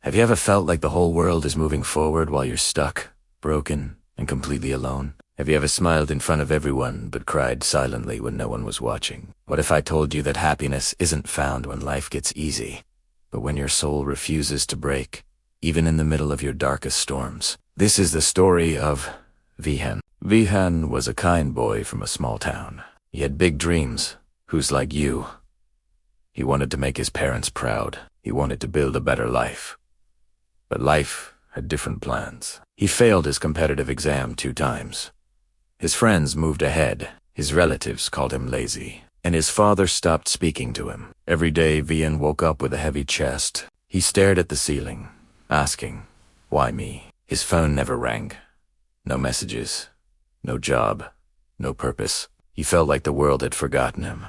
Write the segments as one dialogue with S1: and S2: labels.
S1: Have you ever felt like the whole world is moving forward while you're stuck, broken, and completely alone? Have you ever smiled in front of everyone but cried silently when no one was watching? What if I told you that happiness isn't found when life gets easy, but when your soul refuses to break, even in the middle of your darkest storms? This is the story of Vihan. Vihan was a kind boy from a small town. He had big dreams. Who's like you? He wanted to make his parents proud. He wanted to build a better life. But life had different plans. He failed his competitive exam 2 times. His friends moved ahead. His relatives called him lazy. And his father stopped speaking to him. Every day, Vihan woke up with a heavy chest. He stared at the ceiling, asking, why me? His phone never rang. No messages. No job. No purpose. He felt like the world had forgotten him.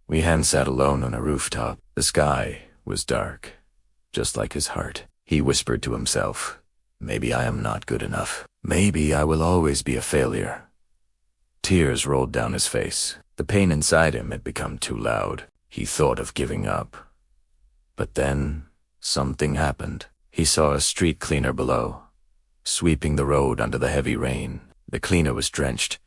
S1: Vihan sat alone on a rooftop. The sky was dark, just like his heart. He whispered to himself, maybe I am not good enough. Maybe I will always be a failure. Tears rolled down his face. The pain inside him had become too loud. He thought of giving up. But then, something happened. He saw a street cleaner below, sweeping the road under the heavy rain. The cleaner was drenched,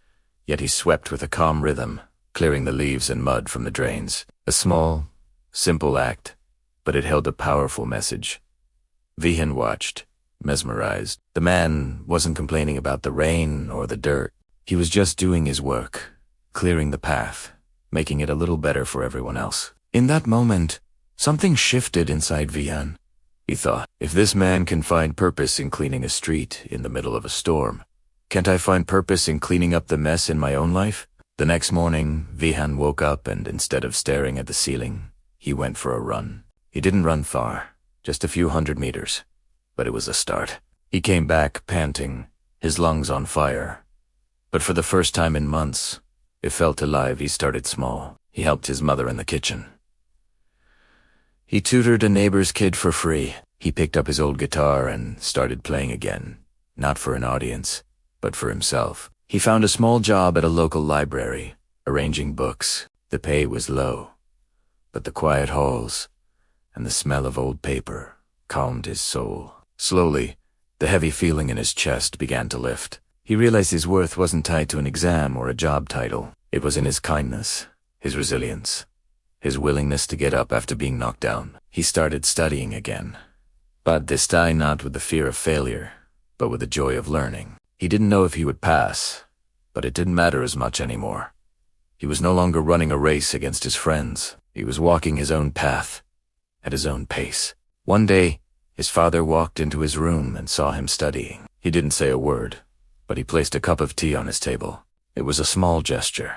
S1: yet he swept with a calm rhythm, clearing the leaves and mud from the drains. A small, simple act, but it held a powerful message. Vihan watched, mesmerized. The man wasn't complaining about the rain or the dirt. He was just doing his work, clearing the path, making it a little better for everyone else. In that moment, something shifted inside Vihan. He thought, if this man can find purpose in cleaning a street in the middle of a storm, can't I find purpose in cleaning up the mess in my own life? The next morning, Vihan woke up and instead of staring at the ceiling, he went for a run. He didn't run far, just a few 100 meters, but it was a start. He came back panting, his lungs on fire. But for the first time in months, it felt alive. He started small. He helped his mother in the kitchen. He tutored a neighbor's kid for free. He picked up his old guitar and started playing again, not for an audience, but for himself. He found a small job at a local library, arranging books. The pay was low, but the quiet halls and the smell of old paper calmed his soul. Slowly, the heavy feeling in his chest began to lift. He realized his worth wasn't tied to an exam or a job title. It was in his kindness, his resilience, his willingness to get up after being knocked down. He started studying again, but this time not with the fear of failure, but with the joy of learning. He didn't know if he would pass, but it didn't matter as much anymore. He was no longer running a race against his friends. He was walking his own path, at his own pace. One day, his father walked into his room and saw him studying. He didn't say a word, but he placed a cup of tea on his table. It was a small gesture,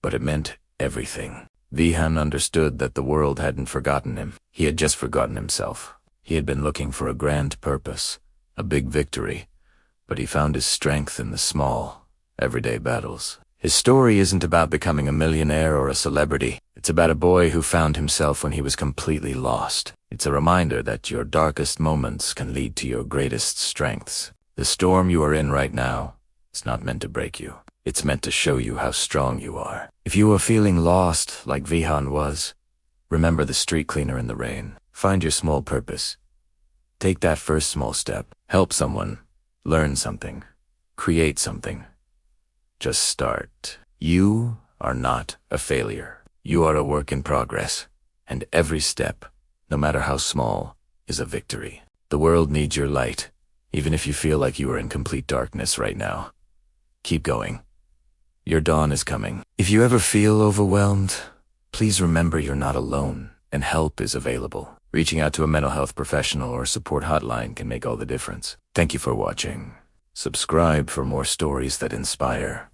S1: but it meant everything. Vihan understood that the world hadn't forgotten him. He had just forgotten himself. He had been looking for a grand purpose, a big victory, but he found his strength in the small, everyday battles. His story isn't about becoming a millionaire or a celebrity. It's about a boy who found himself when he was completely lost. It's a reminder that your darkest moments can lead to your greatest strengths. The storm you are in right now, it's not meant to break you. It's meant to show you how strong you are. If you are feeling lost like Vihan was, remember the street cleaner in the rain. Find your small purpose. Take that first small step. Help someone. Learn something. Create something. Just start. You are not a failure. You are a work in progress. And every step, no matter how small, is a victory. The world needs your light, even if you feel like you are in complete darkness right now. Keep going. Your dawn is coming. If you ever feel overwhelmed, please remember you're not alone, and help is available. Reaching out to a mental health professional or support hotline can make all the difference. Thank you for watching. Subscribe for more stories that inspire.